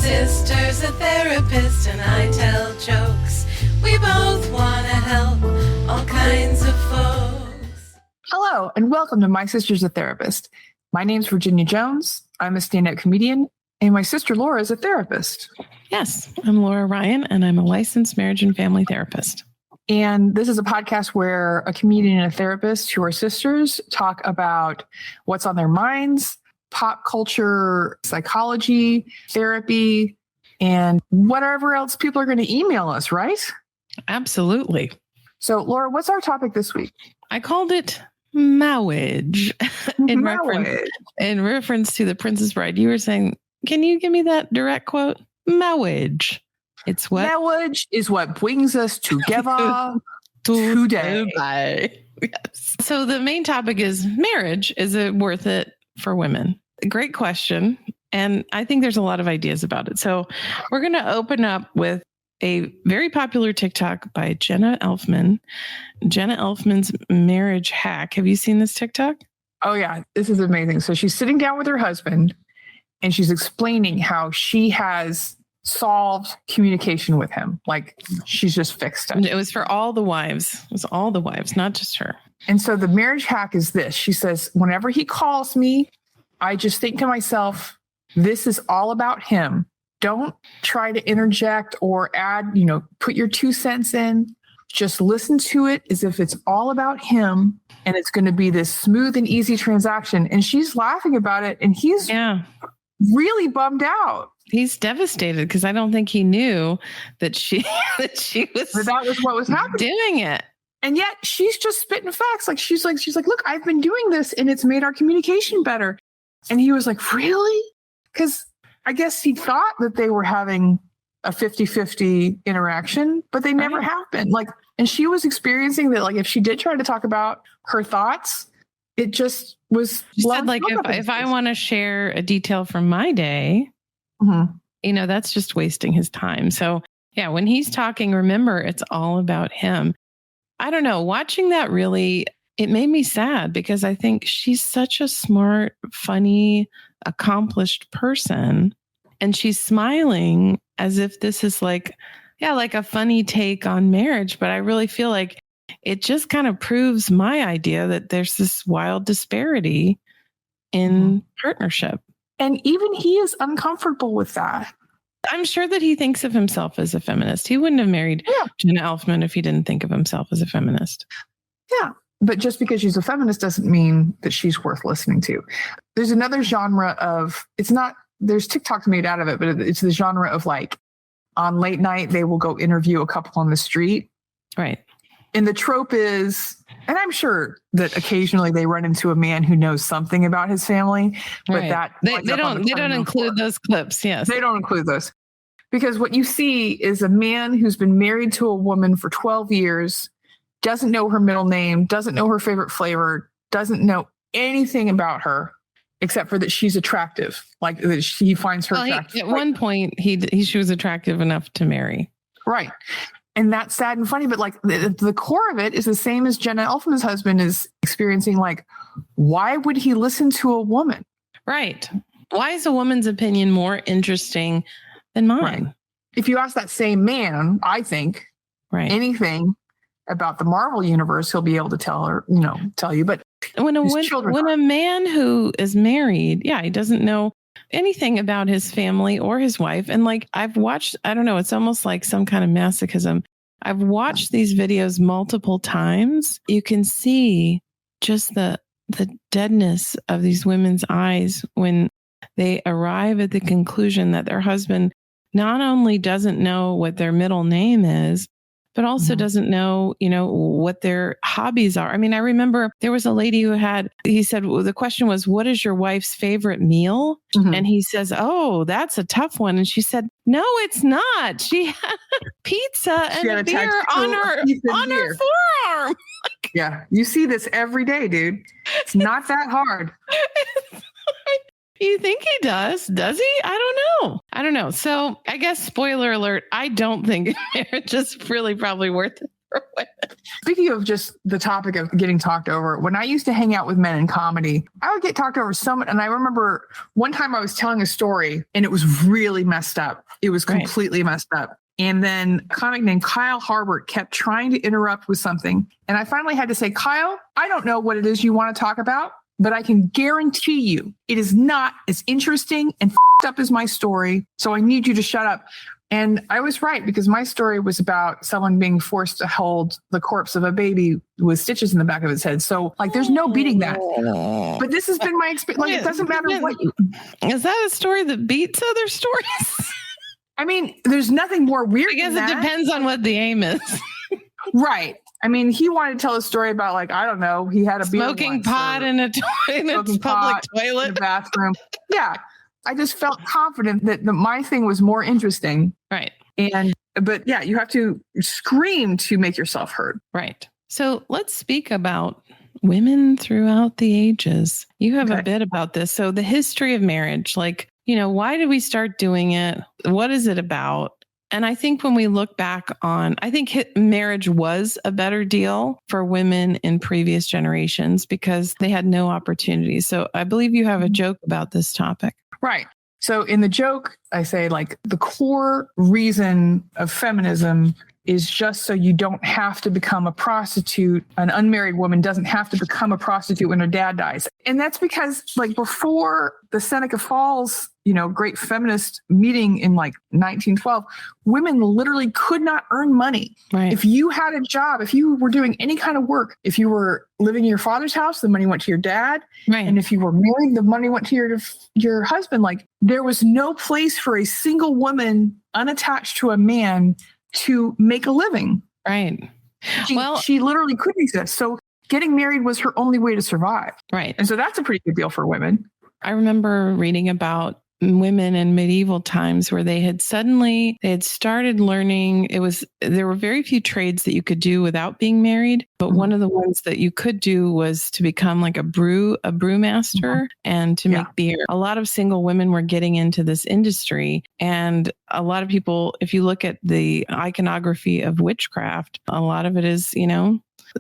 sister's a therapist and I tell jokes. We both want to help all kinds of folks. Hello, and welcome to My Sister's a Therapist. My name's Virginia Jones. I'm a stand-up comedian, and my sister Laura is a therapist. Yes, I'm Laura Ryan, and I'm a licensed marriage and family therapist. And this is a podcast where a comedian and a therapist who are sisters talk about what's on their minds, pop culture, psychology, therapy, and whatever else people are going to email us, right? Absolutely. So, Laura, what's our topic this week? I called it marriage in reference to The Princess Bride. You were saying, can you give me that direct quote? Marriage. It's what? Marriage is what brings us together today. Yes. So the main topic is marriage. Is it worth it for women? Great question. And I think there's a lot of ideas about it. So we're going to open up with a very popular TikTok by Jenna Elfman. Jenna Elfman's marriage hack. Have you seen this TikTok? Oh, yeah. This is amazing. So she's sitting down with her husband and she's explaining how she has solved communication with him. Like she's just fixed it. It was for all the wives. It was all the wives, not just her. And so the marriage hack is this. She says, whenever he calls me, I just think to myself, this is all about him. Don't try to interject or add, put your 2 cents in. Just listen to it as if it's all about him and it's going to be this smooth and easy transaction. And she's laughing about it. And he's really bummed out. He's devastated because I don't think he knew that that was what was happening. Doing it. And yet she's just spitting facts. She's like, look, I've been doing this and it's made our communication better. And he was like, really? Because I guess he thought that they were having a 50-50 interaction, but they never have been. And she was experiencing that, if she did try to talk about her thoughts, it just was. She said, if I want to share a detail from my day, that's just wasting his time. So yeah, when he's talking, remember, it's all about him. I don't know. Watching that it made me sad because I think she's such a smart, funny, accomplished person. And she's smiling as if this is like a funny take on marriage. But I really feel like it just kind of proves my idea that there's this wild disparity in partnership. And even he is uncomfortable with that. I'm sure that he thinks of himself as a feminist. He wouldn't have married Jenna Elfman if he didn't think of himself as a feminist. Yeah. But just because she's a feminist doesn't mean that she's worth listening to. There's another genre of, there's TikToks made out of it, but it's the genre of on late night, they will go interview a couple on the street. Right. And the trope is, and I'm sure that occasionally they run into a man who knows something about his family, but they don't include those clips. Yes. They don't include those because what you see is a man who's been married to a woman for 12 years, doesn't know her middle name, doesn't know her favorite flavor, doesn't know anything about her except for that she's attractive. That he finds her attractive. At one point, she was attractive enough to marry. Right. And that's sad and funny, but the core of it is the same as Jenna Elfman's husband is experiencing. Why would he listen to a woman? Right. Why is a woman's opinion more interesting than mine? Right. If you ask that same man, I think anything about the Marvel universe, he'll be able to tell you. But when a man who is married, he doesn't know anything about his family or his wife. And I've watched, I don't know, it's almost like some kind of masochism. I've watched these videos multiple times. You can see just the deadness of these women's eyes when they arrive at the conclusion that their husband not only doesn't know what their middle name is, but also doesn't know, what their hobbies are. I mean, I remember there was a lady he said, well, the question was, what is your wife's favorite meal? And he says, oh, that's a tough one. And she said, no, it's not. She had pizza and a beer on her forearm. Yeah. You see this every day, dude. It's not that hard. You think he does? Does he? I don't know. So I guess spoiler alert, I don't think marriage is really probably worth it. Speaking of just the topic of getting talked over, when I used to hang out with men in comedy, I would get talked over so much. And I remember one time I was telling a story and it was really messed up. It was completely messed up. And then a comic named Kyle Harbert kept trying to interrupt with something. And I finally had to say, Kyle, I don't know what it is you want to talk about, but I can guarantee you it is not as interesting and up as my story. So I need you to shut up. And I was right, because my story was about someone being forced to hold the corpse of a baby with stitches in the back of its head. So like, there's no beating that. But this has been my experience. Like, it doesn't matter what. Is that a story that beats other stories? I mean, there's nothing more weird. I guess it depends on what the aim is. Right. I mean, he wanted to tell a story about, like, I don't know, he had a smoking pot in a public toilet in the bathroom. Yeah. I just felt confident that my thing was more interesting. Right. But yeah, you have to scream to make yourself heard. Right. So let's speak about women throughout the ages. You have a bit about this. So the history of marriage, like, why did we start doing it? What is it about? And I think when we look back on, I think marriage was a better deal for women in previous generations because they had no opportunities. So I believe you have a joke about this topic. Right. So in the joke, I say, like, the core reason of feminism is just so you don't have to become a prostitute. An unmarried woman doesn't have to become a prostitute when her dad dies. And that's because, like, before the Seneca Falls, great feminist meeting in like 1912, women literally could not earn money. Right. If you had a job, if you were doing any kind of work, if you were living in your father's house, the money went to your dad. Right. And if you were married, the money went to your husband. Like, there was no place for a single woman unattached to a man to make a living. Right. She literally couldn't exist. So getting married was her only way to survive. Right. And so that's a pretty good deal for women. I remember reading about women in medieval times where they had started learning. There were very few trades that you could do without being married, but one of the ones that you could do was to become like a brewmaster and to make beer. A lot of single women were getting into this industry, and a lot of people, if you look at the iconography of witchcraft, a lot of it is,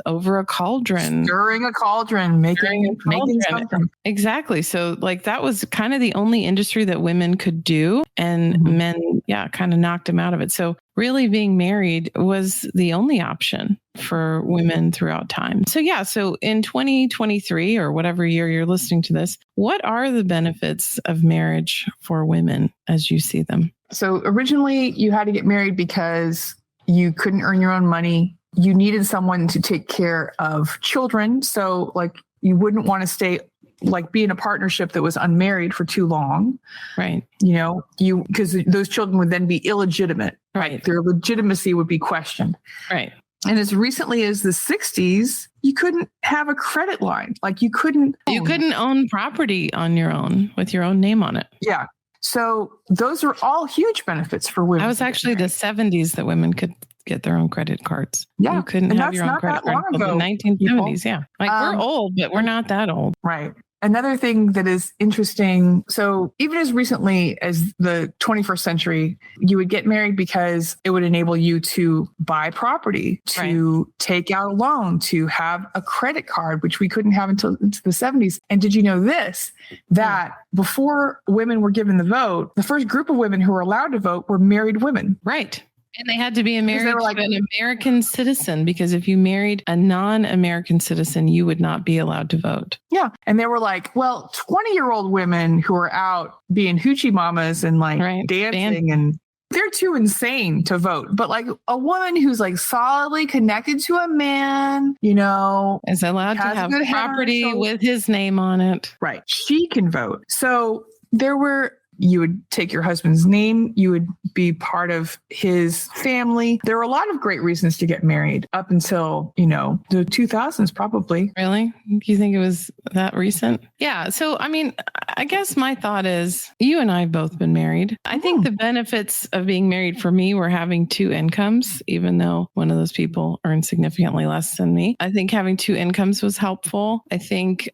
over a cauldron, stirring a cauldron, making something. Exactly. So like, that was kind of the only industry that women could do, and men, kind of knocked them out of it. So really being married was the only option for women throughout time. So in 2023 or whatever year you're listening to this, what are the benefits of marriage for women as you see them? So originally you had to get married because you couldn't earn your own money. You needed someone to take care of children. So like, you wouldn't want to be in a partnership that was unmarried for too long. Right. Because those children would then be illegitimate. Right. Like, their legitimacy would be questioned. Right. And as recently as the 60s, you couldn't have a credit line. Like, you couldn't own property on your own with your own name on it. Yeah. So those are all huge benefits for women. That was actually the 70s that women could get their own credit cards. Yeah. You couldn't have your own credit card until the 1970s. People. Yeah. Like, we're old, but we're not that old. Right. Another thing that is interesting. So even as recently as the 21st century, you would get married because it would enable you to buy property, to take out a loan, to have a credit card, which we couldn't have until into the 70s. And did you know this? That before women were given the vote, the first group of women who were allowed to vote were married women. Right. And they had to be married to an American citizen, because if you married a non-American citizen, you would not be allowed to vote. Yeah. And they were like, well, 20-year-old women who are out being hoochie mamas and dancing and they're too insane to vote. But like, a woman who's like solidly connected to a man, is allowed to have property with his name on it. Right. She can vote. So you would take your husband's name. You would be part of his family. There were a lot of great reasons to get married up until, the 2000s, probably. Really? Do you think it was that recent? Yeah. So, I mean, I guess my thought is, you and I have both been married. I think the benefits of being married for me were having two incomes, even though one of those people earned significantly less than me. I think having two incomes was helpful.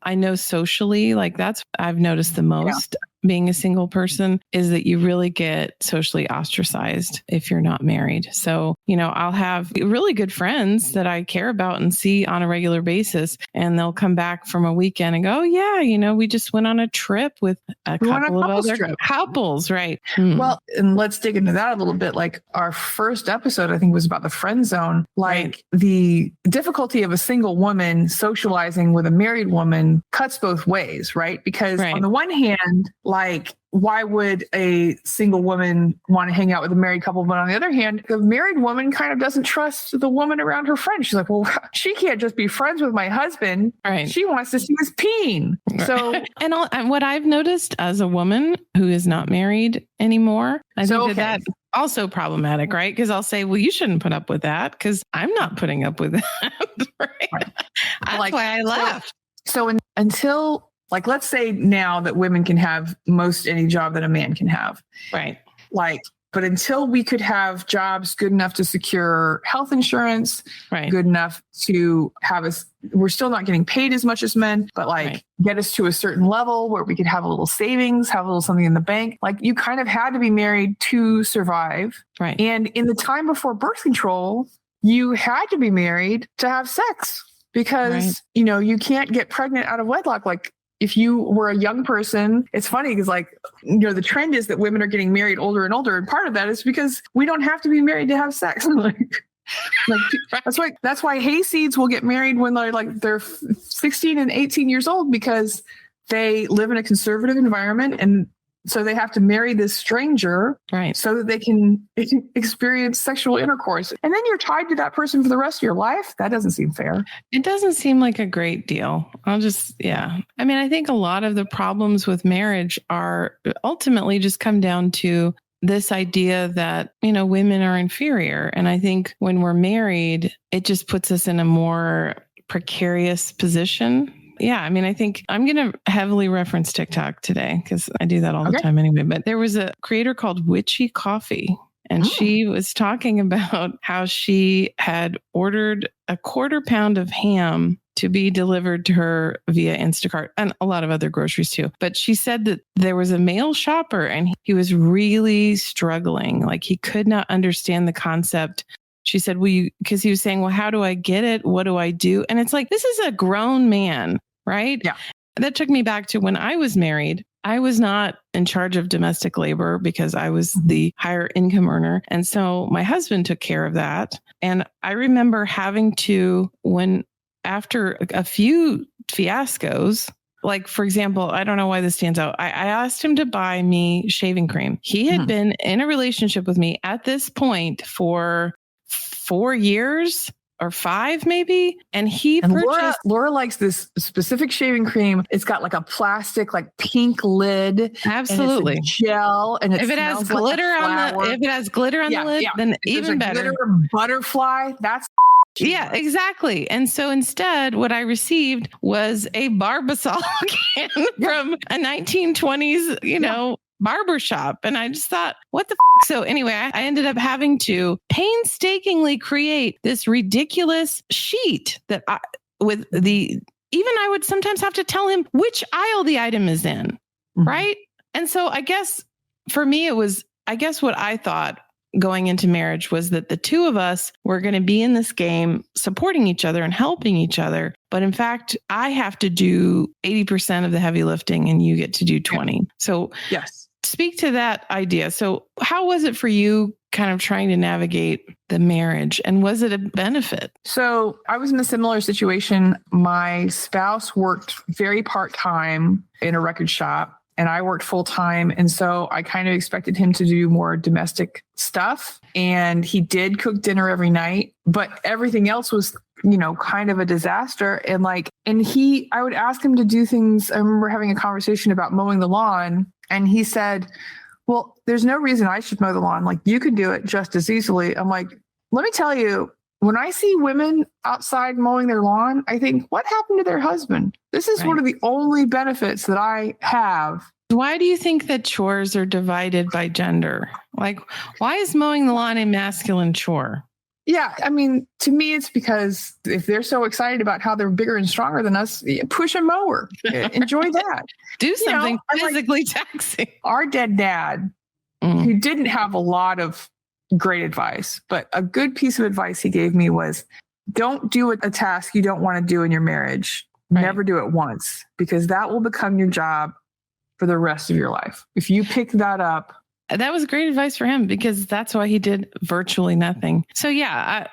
I know socially, like, I've noticed the most. being a single person is that you really get socially ostracized if you're not married. So, I'll have really good friends that I care about and see on a regular basis, and they'll come back from a weekend and go, oh, yeah, we just went on a trip with a couple of other couples, right? Well, and let's dig into that a little bit. Like our first episode, I think, was about the friend zone. Like the difficulty of a single woman socializing with a married woman cuts both ways, right? Because on the one hand, like, why would a single woman want to hang out with a married couple? But on the other hand, the married woman kind of doesn't trust the woman around her friend. She's like, well, she can't just be friends with my husband. Right. She wants to see his peen. So, and what I've noticed as a woman who is not married anymore, I think that's also problematic, right? Because I'll say, well, you shouldn't put up with that because I'm not putting up with that. Right? That's why I left. So until, like, let's say now that women can have most any job that a man can have. Right. Like, but until we could have jobs good enough to secure health insurance, good enough to have us, we're still not getting paid as much as men, but get us to a certain level where we could have a little savings, have a little something in the bank. Like, you kind of had to be married to survive. Right. And in the time before birth control, you had to be married to have sex because, you can't get pregnant out of wedlock. Like, if you were a young person, it's funny because the trend is that women are getting married older and older. And part of that is because we don't have to be married to have sex. That's why hayseeds will get married when they're 16 and 18 years old, because they live in a conservative environment. And so they have to marry this stranger so that they can experience sexual intercourse. And then you're tied to that person for the rest of your life. That doesn't seem fair. It doesn't seem like a great deal. I mean, I think a lot of the problems with marriage are ultimately just come down to this idea that, women are inferior. And I think when we're married, it just puts us in a more precarious position. Yeah, I mean, I think I'm going to heavily reference TikTok today because I do that all the time anyway. But there was a creator called Witchy Coffee, and she was talking about how she had ordered a 1/4 pound of ham to be delivered to her via Instacart and a lot of other groceries too. But she said that there was a male shopper and he was really struggling. Like, he could not understand the concept. She said, because he was saying, well, how do I get it? What do I do? And it's like, this is a grown man, right? Yeah. That took me back to when I was married. I was not in charge of domestic labor because I was the higher income earner. And so my husband took care of that. And I remember having to, after a few fiascos, like, for example, I don't know why this stands out. I asked him to buy me shaving cream. He had been in a relationship with me at this point for 4 years or 5 maybe. And he purchased... Laura likes this specific shaving cream. It's got like a plastic, like pink lid. Absolutely. And it's a gel. And if it has glitter on the lid, then even better. Glitter butterfly. That's yeah, exactly. And so instead, what I received was a Barbasol can from a 1920s, barbershop. And I just thought, what the f-? So anyway, I ended up having to painstakingly create this ridiculous sheet that I would sometimes have to tell him which aisle the item is in. Right. And so I guess for me, what I thought going into marriage was that the two of us were going to be in this game supporting each other and helping each other. But in fact, I have to do 80% of the heavy lifting and you get to do 20. So yes. Speak to that idea. So how was it for you kind of trying to navigate the marriage, and was it a benefit? So I was in a similar situation. My spouse worked very part-time in a record shop and I worked full-time. And so I kind of expected him to do more domestic stuff. And he did cook dinner every night, but everything else was, kind of a disaster. And I would ask him to do things. I remember having a conversation about mowing the lawn. And he said, well, there's no reason I should mow the lawn. Like, you can do it just as easily. I'm like, let me tell you, when I see women outside mowing their lawn, I think, what happened to their husband? This is one of the only benefits that I have. Why do you think that chores are divided by gender? Like, why is mowing the lawn a masculine chore? Yeah. I mean, to me, it's because if they're so excited about how they're bigger and stronger than us, push a mower. Enjoy that. Do something I'm like, physically taxing. our dead dad, who didn't have a lot of great advice, but a good piece of advice he gave me was, don't do a task you don't want to do in your marriage. Right. Never do it once, because that will become your job for the rest of your life. If you pick that up. That was great advice for him, because that's why he did virtually nothing. So yeah,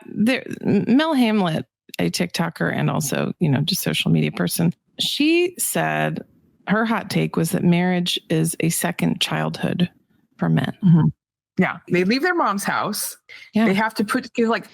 Mel Hamlet, a TikToker and also, just social media person, she said her hot take was that marriage is a second childhood for men. Mm-hmm. Yeah. They leave their mom's house. Yeah. They have to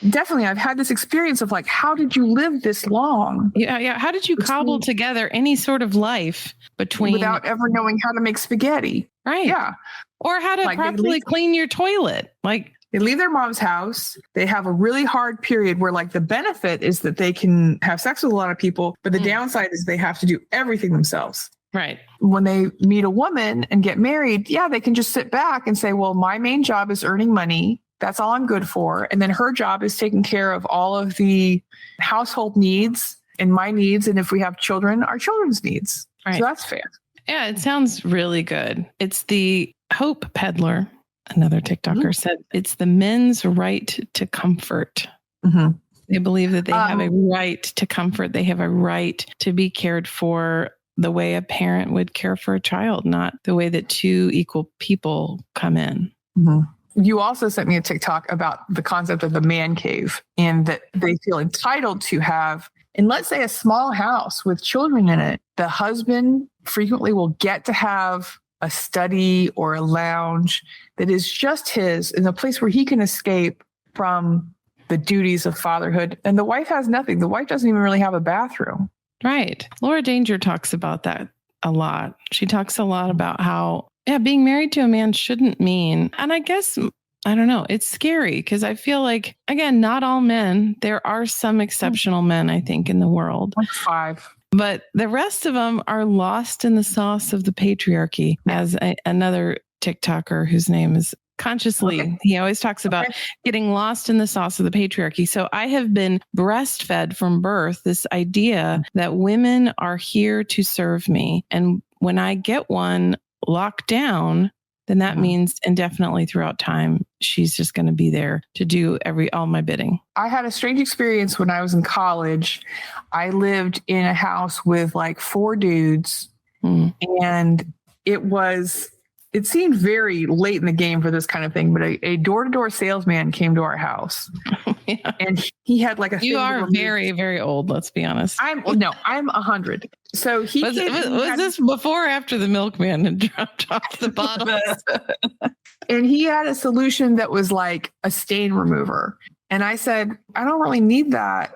definitely I've had this experience of how did you live this long? Yeah. How did you cobble together any sort of life without ever knowing how to make spaghetti? Right. Yeah. Or how to properly clean your toilet. They leave their mom's house. They have a really hard period where the benefit is that they can have sex with a lot of people, but the downside is they have to do everything themselves. Right. When they meet a woman and get married, they can just sit back and say, well, my main job is earning money. That's all I'm good for. And then her job is taking care of all of the household needs and my needs. And if we have children, our children's needs. Right. So that's fair. Yeah, it sounds really good. It's the Hope Peddler, another TikToker, said it's the men's right to comfort. Mm-hmm. They believe that they have a right to comfort. They have a right to be cared for the way a parent would care for a child, not the way that two equal people come in. Mm-hmm. You also sent me a TikTok about the concept of the man cave, and that they feel entitled to have, in let's say a small house with children in it, the husband frequently will get to have a study or a lounge that is just his, in a place where he can escape from the duties of fatherhood. And the wife has nothing. The wife doesn't even really have a bathroom. Right. Laura Danger talks about that a lot. She talks a lot about how, being married to a man shouldn't mean, and I guess, I don't know, it's scary because I feel like, again, not all men, there are some exceptional men, I think, in the world. 5. But the rest of them are lost in the sauce of the patriarchy, as another TikToker whose name is Consciously. Okay. He always talks about getting lost in the sauce of the patriarchy. So I have been breastfed from birth this idea that women are here to serve me. And when I get one locked down, then that means indefinitely throughout time, she's just going to be there to do all my bidding. I had a strange experience when I was in college. I lived in a house with 4 dudes, and it seemed very late in the game for this kind of thing, but a door-to-door salesman came to our house. And he had a You are very, very old, let's be honest. I'm 100. So he was this before or after the milkman had dropped off the bottles? And he had a solution that was like a stain remover. And I said, I don't really need that.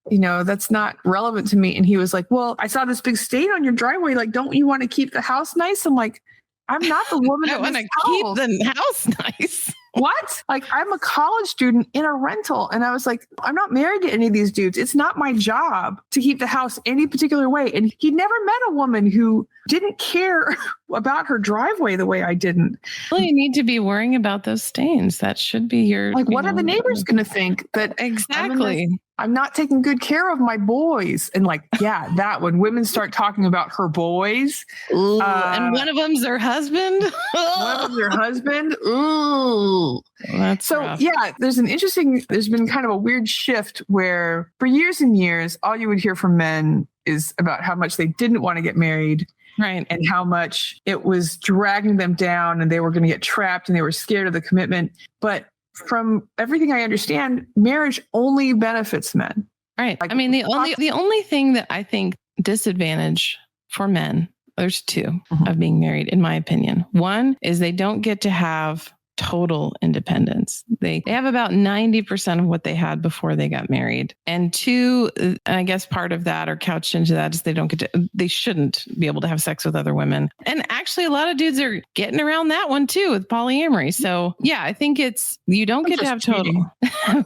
That's not relevant to me. And he was like, well, I saw this big stain on your driveway. Don't you want to keep the house nice? I'm like, I'm not the woman. I want to keep the house nice. What? I'm a college student in a rental. And I was like, I'm not married to any of these dudes. It's not my job to keep the house any particular way. And he never met a woman who didn't care about her driveway the way I didn't. Well, you need to be worrying about those stains. That should be your... what are the neighbors going to think? That exactly. I'm not taking good care of my boys. And that when women start talking about her boys. And one of them's their husband. One of them's their husband. Ooh. That's rough. There's been kind of a weird shift where for years and years, all you would hear from men is about how much they didn't want to get married. Right. And how much it was dragging them down and they were going to get trapped and they were scared of the commitment. But from everything I understand, marriage only benefits men. Right. The only thing that I think disadvantage for men, there's 2 of being married, in my opinion. One is they don't get to have total independence. They have about 90% of what they had before they got married. And 2, and I guess part of that or couched into that is they shouldn't be able to have sex with other women. And actually a lot of dudes are getting around that one too with polyamory. So I think you don't get to have total.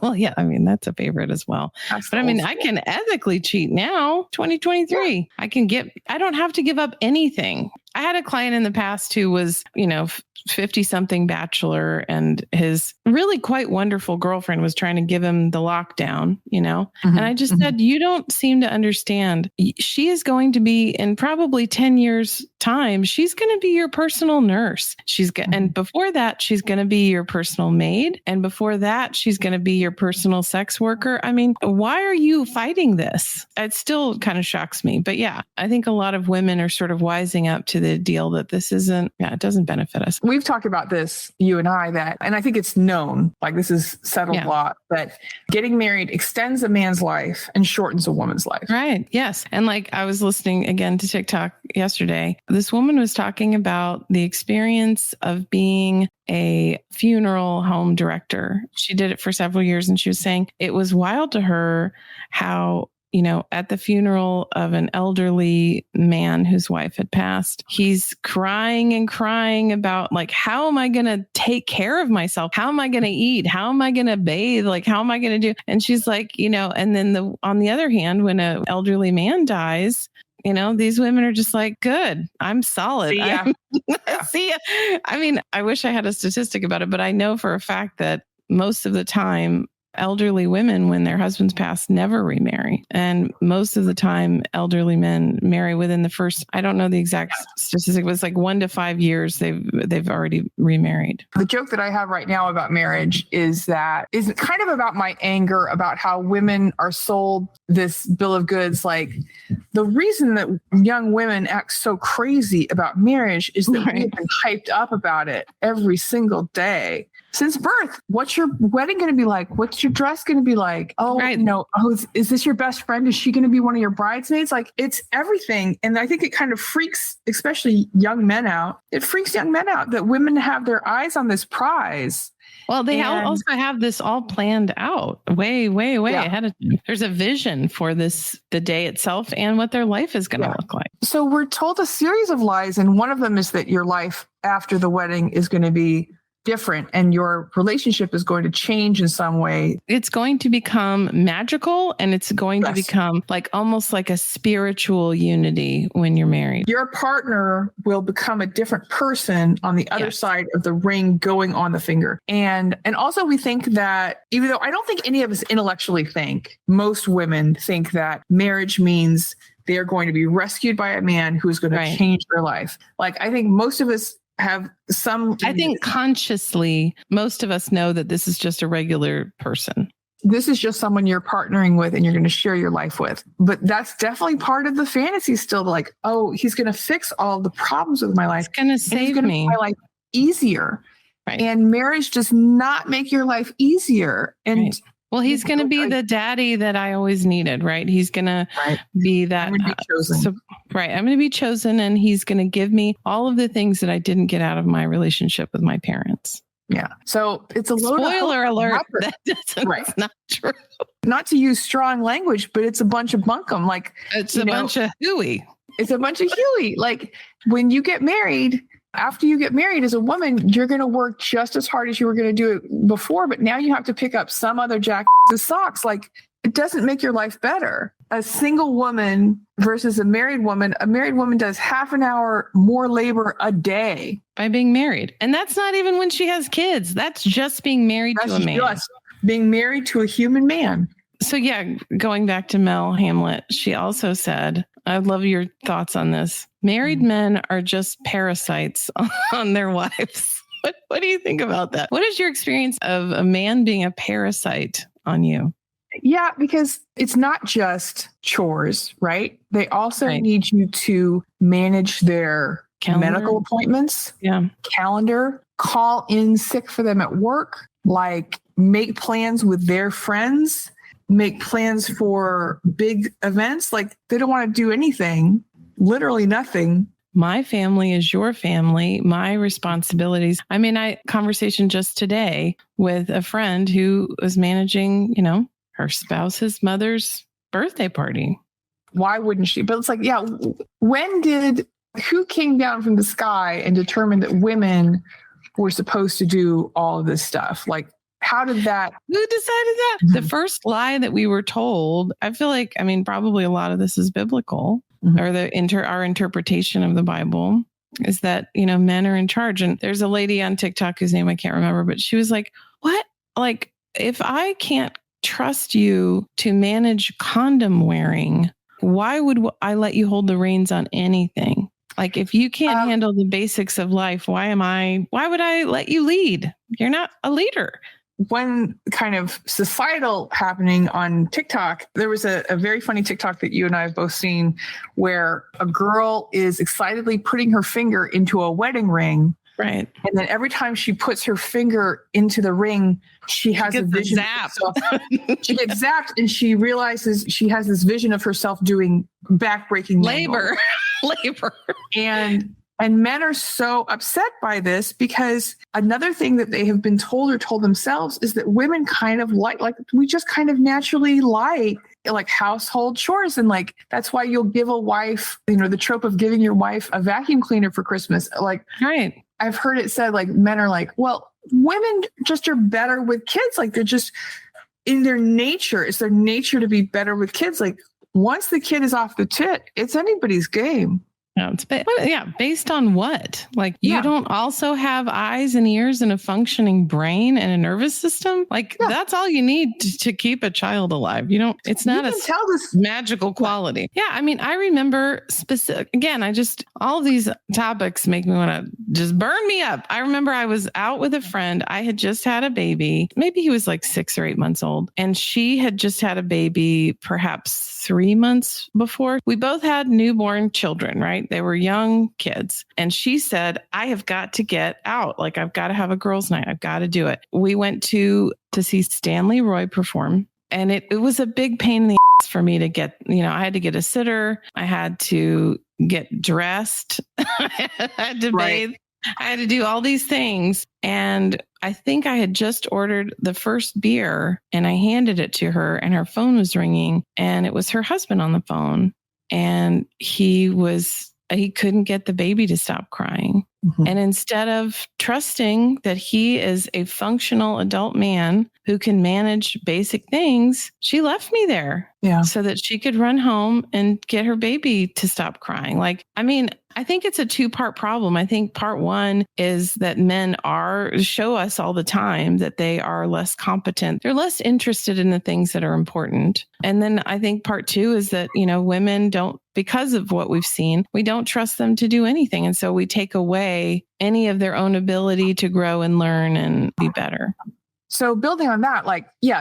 Well, that's a favorite as well. But I can ethically cheat now, 2023. I don't have to give up anything. I had a client in the past who was, 50 something bachelor, and his really quite wonderful girlfriend was trying to give him the lockdown, Mm-hmm. and I just said, you don't seem to understand. She is going to be in probably 10 years time. She's going to be your personal nurse. And before that, she's going to be your personal maid. And before that, she's going to be your personal sex worker. I mean, why are you fighting this? It still kind of shocks me. But yeah, I think a lot of women are sort of wising up to the deal that this it doesn't benefit us. We've talked about this, you and I, and I think it's known, like this is settled law, that getting married extends a man's life and shortens a woman's life. Right. Yes. And like I was listening again to TikTok yesterday, this woman was talking about the experience of being a funeral home director. She did it for several years, and she was saying it was wild to her how, at the funeral of an elderly man whose wife had passed, he's crying and crying about like, how am I going to take care of myself? How am I going to eat? How am I going to bathe? Like, how am I going to do? And she's like, and then on the other hand, when an elderly man dies, these women are just like, good, I'm solid. See ya. See ya. I mean, I wish I had a statistic about it, but I know for a fact that most of the time, elderly women, when their husbands pass, never remarry. And most of the time, elderly men marry within the first, I don't know the exact statistic, but it's like 1 to 5 years, they've already remarried. The joke that I have right now about marriage is kind of about my anger about how women are sold this bill of goods. Like the reason that young women act so crazy about marriage is that we've been hyped up about it every single day. Since birth, what's your wedding going to be like? What's your dress going to be like? Is this your best friend? Is she going to be one of your bridesmaids? Like it's everything. And I think it kind of freaks, especially young men out. It freaks young men out that women have their eyes on this prize. Well, they also have this all planned out way ahead of time. There's a vision for the day itself and what their life is going to look like. So we're told a series of lies. And one of them is that your life after the wedding is going to be different and your relationship is going to change in some way. It's going to become magical, and it's going to become like almost like a spiritual unity when you're married. Your partner will become a different person on the other side of the ring going on the finger. And also we think that, even though I don't think any of us intellectually think, most women think that marriage means they are going to be rescued by a man who's going to change their life. Like I think most of us have some. I think consciously, most of us know that this is just a regular person. This is just someone you're partnering with and you're going to share your life with. But that's definitely part of the fantasy still. Like, oh, he's going to fix all the problems with my life. It's going to save me. Make my life easier. Right. And marriage does not make your life easier. And well, he's going to be the daddy that I always needed, right? He's going to be that. I'm going to be chosen. I'm going to be chosen, and he's going to give me all of the things that I didn't get out of my relationship with my parents. Yeah. So it's a load spoiler alert. It's not true. Not to use strong language, but it's a bunch of bunkum. Like it's a bunch of hooey. It's a bunch of hooey. Like when you get married, after you get married as a woman, you're going to work just as hard as you were going to do it before. But now you have to pick up some other jackass's socks. Like it doesn't make your life better. A single woman versus a married woman does half an hour more labor a day by being married. And that's not even when she has kids. That's just being married to a man. Just being married to a human man. So yeah, going back to Mel Hamlet, she also said, I'd love your thoughts on this. Married men are just parasites on their wives. What do you think about that? What is your experience of a man being a parasite on you? Yeah, because it's not just chores, right? They also need you to manage their medical appointments, calendar, call in sick for them at work, like make plans with their friends, make plans for big events. Like they don't want to do anything, literally nothing. My family is your family, my responsibilities. I mean, conversation just today with a friend who was managing, her spouse's mother's birthday party. Why wouldn't she? But it's like, who came down from the sky and determined that women were supposed to do all of this stuff? Like, how did that? Who decided that? Mm-hmm. The first lie that we were told, I feel like, probably a lot of this is biblical or our interpretation of the Bible. is that, men are in charge. And there's a lady on TikTok whose name I can't remember, but she was like, what? Like, if I can't trust you to manage condom wearing, why would I let you hold the reins on anything? Like, if you can't handle the basics of life, why would I let you lead? You're not a leader. One kind of societal happening on TikTok, there was a very funny TikTok that you and I have both seen where a girl is excitedly putting her finger into a wedding ring. Right. And then every time she puts her finger into the ring, she has a vision of herself. She gets zapped and she realizes she has this vision of herself doing backbreaking labor. And men are so upset by this because another thing that they have been told or told themselves is that women kind of like we just kind of naturally like household chores. And like, that's why you'll give a wife, the trope of giving your wife a vacuum cleaner for Christmas. Like, right. I've heard it said like men are like, well, women just are better with kids. Like they're just in their nature. It's their nature to be better with kids. Like once the kid is off the tit, it's anybody's game. No, based on what? Like you don't also have eyes and ears and a functioning brain and a nervous system? Like that's all you need to keep a child alive. It's not magical quality. Yeah. I mean, I remember all of these topics make me want to just burn me up. I remember I was out with a friend. I had just had a baby. Maybe he was like 6 or 8 months old. And she had just had a baby perhaps 3 months before. We both had newborn children, right? They were young kids. And she said, I have got to get out. Like, I've got to have a girls' night. I've got to do it. We went to see Stanley Roy perform. And it was a big pain in the ass for me to get, I had to get a sitter. I had to get dressed. I had to bathe. I had to do all these things. And I think I had just ordered the first beer and I handed it to her and her phone was ringing and it was her husband on the phone. And he couldn't get the baby to stop crying. Mm-hmm. And instead of trusting that he is a functional adult man who can manage basic things, she left me there so that she could run home and get her baby to stop crying. Like, I mean, I think it's a 2-part problem. I think part one is that men show us all the time that they are less competent. They're less interested in the things that are important. And then I think part two is that, women don't, because of what we've seen, we don't trust them to do anything. And so we take away any of their own ability to grow and learn and be better. So building on that,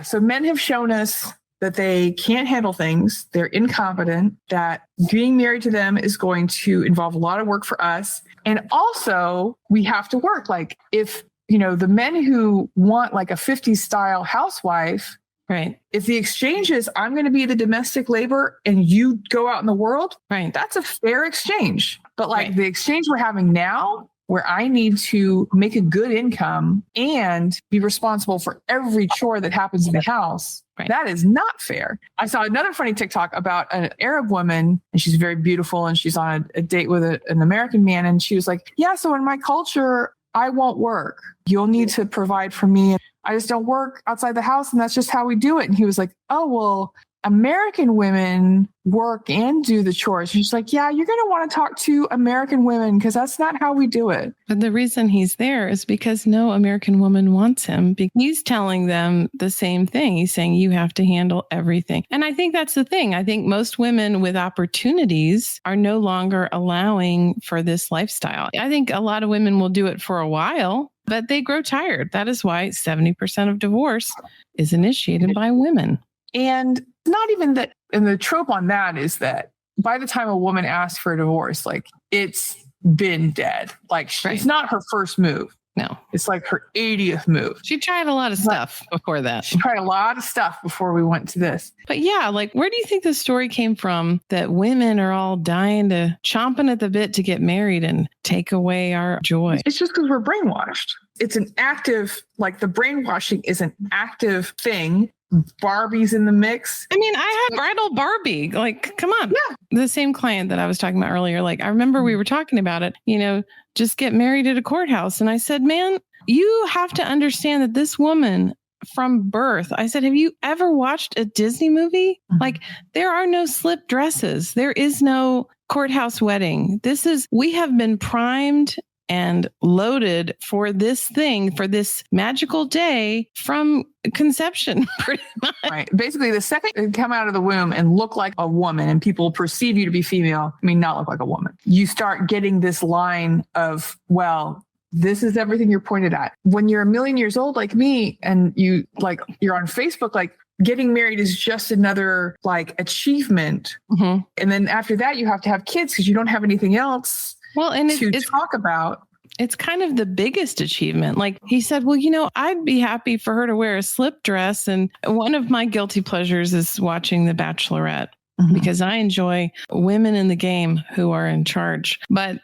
so men have shown us that they can't handle things, they're incompetent, that being married to them is going to involve a lot of work for us. And also we have to work. Like if, the men who want like a 50s style housewife, right? If the exchange is I'm going to be the domestic labor and you go out in the world, right? That's a fair exchange. But the exchange we're having now, where I need to make a good income and be responsible for every chore that happens in the house. Right. That is not fair. I saw another funny TikTok about an Arab woman, and she's very beautiful, and she's on a date with an American man. And she was like, so in my culture, I won't work. You'll need to provide for me. I just don't work outside the house, and that's just how we do it. And he was like, oh, well, American women work and do the chores. And she's like, you're going to want to talk to American women because that's not how we do it. But the reason he's there is because no American woman wants him. He's telling them the same thing. He's saying you have to handle everything. And I think that's the thing. I think most women with opportunities are no longer allowing for this lifestyle. I think a lot of women will do it for a while, but they grow tired. That is why 70% of divorce is initiated by women. And not even that, and the trope on that is that by the time a woman asks for a divorce, it's been dead. It's not her first move. No. It's like her 80th move. She tried a lot of stuff before that. She tried a lot of stuff before we went to this. But where do you think the story came from that women are all chomping at the bit to get married and take away our joy? It's just because we're brainwashed. It's an active, the brainwashing is an active thing. Barbie's in the mix. I mean, I had bridal Barbie. Come on. Yeah. The same client that I was talking about earlier. I remember we were talking about it, just get married at a courthouse. And I said, man, you have to understand that this woman from birth, I said, have you ever watched a Disney movie? Mm-hmm. There are no slip dresses. There is no courthouse wedding. We have been primed and loaded for this thing, for this magical day from conception, pretty much. Right. Basically, the second you come out of the womb and look like a woman and people perceive you to be female, not look like a woman, you start getting this line of, well, this is everything you're pointed at. When you're a million years old like me and you're on Facebook, getting married is just another achievement. Mm-hmm. And then after that, you have to have kids because you don't have anything else to talk about. It's kind of the biggest achievement. Like he said, well, I'd be happy for her to wear a slip dress. And one of my guilty pleasures is watching The Bachelorette. Mm-hmm. Because I enjoy women in the game who are in charge. But,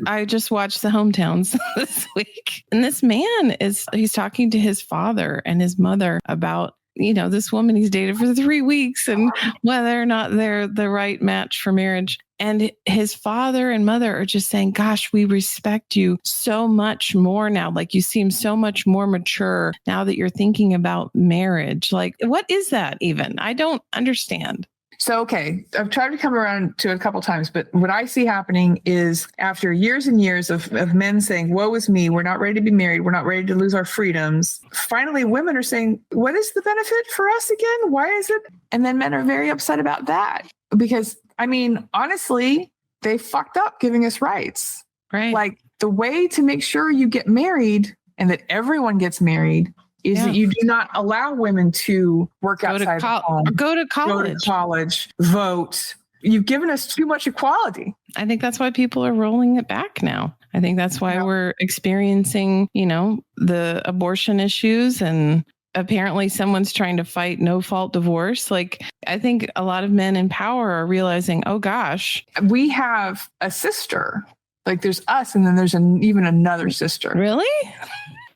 I just watched the Hometowns this week. And this man he's talking to his father and his mother about, this woman he's dated for 3 weeks and whether or not they're the right match for marriage. And his father and mother are just saying, gosh, we respect you so much more now. Like you seem so much more mature now that you're thinking about marriage. Like, what is that even? I don't understand. So, okay, I've tried to come around to it a couple of times, but what I see happening is after years and years of men saying, woe is me, we're not ready to be married, we're not ready to lose our freedoms. Finally, women are saying, what is the benefit for us again? Why is it? And then men are very upset about that because, honestly, they fucked up giving us rights. Right. Like the way to make sure you get married and that everyone gets married is that you do not allow women to work outside the home. Go to college. Vote. You've given us too much equality. I think that's why people are rolling it back now. I think that's why we're experiencing, the abortion issues and apparently someone's trying to fight no-fault divorce. Like, I think a lot of men in power are realizing, oh gosh. We have a sister. Like there's us and then there's even another sister. Really?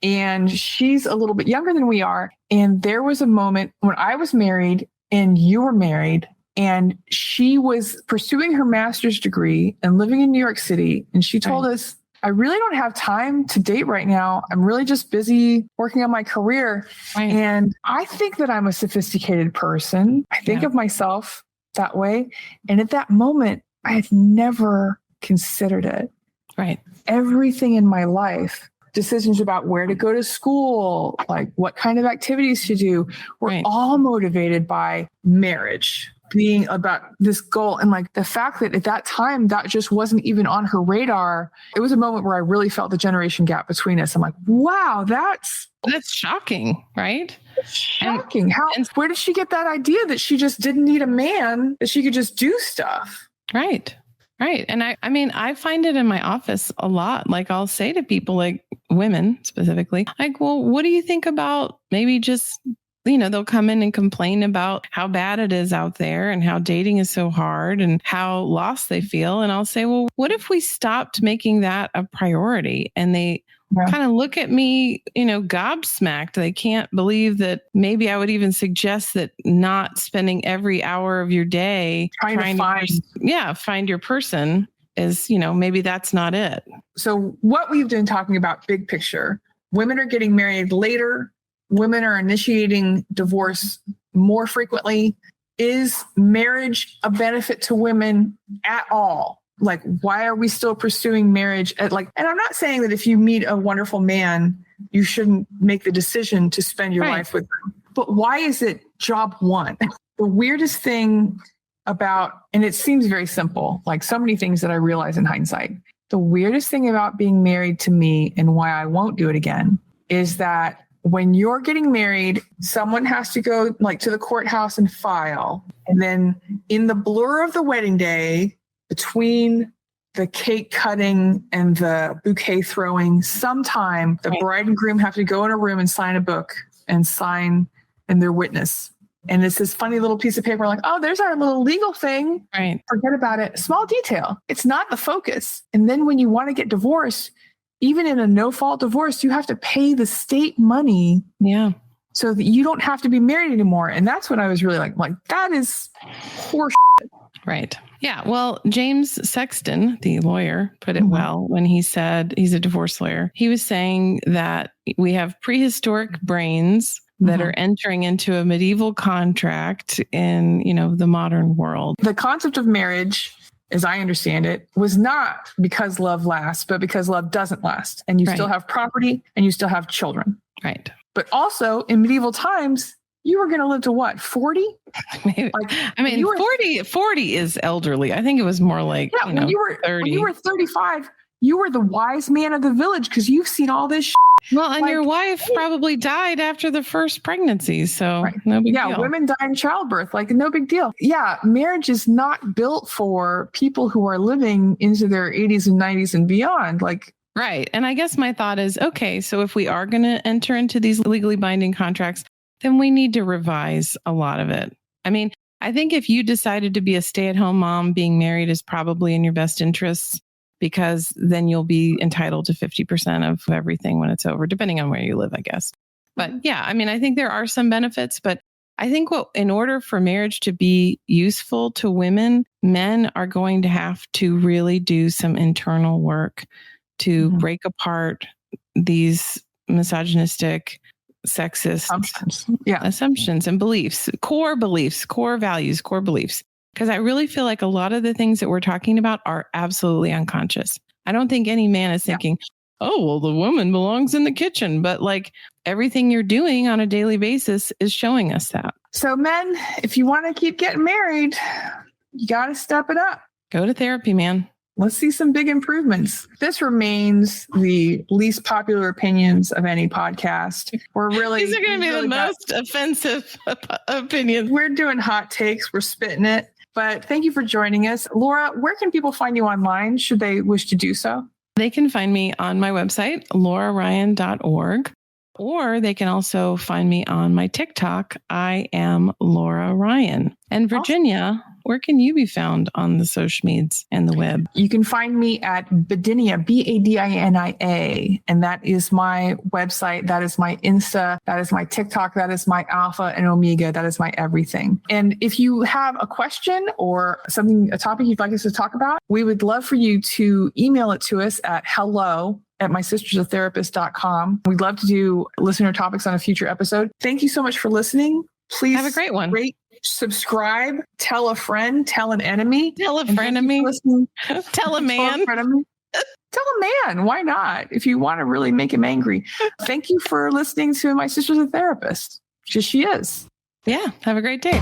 And she's a little bit younger than we are. And there was a moment when I was married and you were married and she was pursuing her master's degree and living in New York City. And she told us, I really don't have time to date right now. I'm really just busy working on my career. Right. And I think that I'm a sophisticated person. I think of myself that way. And at that moment, I had never considered it. Right. Everything in my life, decisions about where to go to school, like what kind of activities to do, were all motivated by marriage being about this goal. And like the fact that at that time, that just wasn't even on her radar. It was a moment where I really felt the generation gap between us. I'm like, wow, that's shocking, right? Shocking. Where did she get that idea that she just didn't need a man, that she could just do stuff? Right. Right. And I find it in my office a lot. Like I'll say to people, like women specifically, like, well, what do you think about maybe just, they'll come in and complain about how bad it is out there and how dating is so hard and how lost they feel. And I'll say, well, what if we stopped making that a priority? And they kind of look at me, gobsmacked. They can't believe that maybe I would even suggest that not spending every hour of your day trying to find your person is, maybe that's not it. So what we've been talking about, big picture, women are getting married later. Women are initiating divorce more frequently. Is marriage a benefit to women at all? Like, why are we still pursuing marriage and I'm not saying that if you meet a wonderful man, you shouldn't make the decision to spend your life with them. But why is it job one? The weirdest thing about, and it seems very simple, like so many things that I realize in hindsight, the weirdest thing about being married to me and why I won't do it again is that when you're getting married, someone has to go to the courthouse and file. And then in the blur of the wedding day, between the cake cutting and the bouquet throwing, sometime the bride and groom have to go in a room and sign a book and their witness. And it's this funny little piece of paper like, oh, there's our little legal thing. Right. Forget about it. Small detail. It's not the focus. And then when you want to get divorced, even in a no-fault divorce, you have to pay the state money. Yeah. So that you don't have to be married anymore. And that's what I was really like that is horseshit. Right. Yeah. Well, James Sexton, the lawyer, put it well when he said, he's a divorce lawyer. He was saying that we have prehistoric brains that are entering into a medieval contract in, the modern world. The concept of marriage as I understand it, was not because love lasts, but because love doesn't last. And you Right. still have property and you still have children. Right. But also in medieval times, you were going to live to what, 40? Maybe. Like, I mean, you were, 40 is elderly. I think it was more like, yeah, when you were 30. when you were 35, you were the wise man of the village because you've seen all this. Well, and like, your wife probably died after the first pregnancy. So Right. no big Yeah, deal. women die in childbirth, like no big deal. Yeah, marriage is not built for people who are living into their 80s and 90s and beyond. Like, Right. And I guess my thought is, okay, so if we are going to enter into these legally binding contracts, then we need to revise a lot of it. I mean, I think if you decided to be a stay-at-home mom, being married is probably in your best interests, because then you'll be entitled to 50% of everything when it's over, depending on where you live, I guess. But yeah, I mean, I think there are some benefits, but I think in order for marriage to be useful to women, men are going to have to really do some internal work to break apart these misogynistic, sexist assumptions and beliefs, core values, core beliefs. Because I really feel like a lot of the things that we're talking about are absolutely unconscious. I don't think any man is thinking, oh, well, the woman belongs in the kitchen. But like everything you're doing on a daily basis is showing us that. So men, if you want to keep getting married, you got to step it up. Go to therapy, man. Let's see some big improvements. This remains the least popular opinions of any podcast. We're really these are going to be the most offensive opinions. We're doing hot takes. We're spitting it. But thank you for joining us. Laura, where can people find you online should they wish to do so? They can find me on my website, lauraryan.org, or they can also find me on my TikTok. I am Laura Ryan. And Virginia, where can you be found on the social medias and the web? You can find me at Badinia, Badinia, and that is my website. That is my Insta. That is my TikTok. That is my Alpha and Omega. That is my everything. And if you have a question or a topic you'd like us to talk about, we would love for you to email it to us at hello@mysistersatherapist.com. We'd love to do listener topics on a future episode. Thank you so much for listening. Please have a great one. Rate, subscribe, tell a friend, tell an enemy. Tell a frenemy. Tell a man. Tell a man. Why not? If you want to really make him angry. Thank you for listening to My Sister's a Therapist. Just she is. Yeah. Have a great day.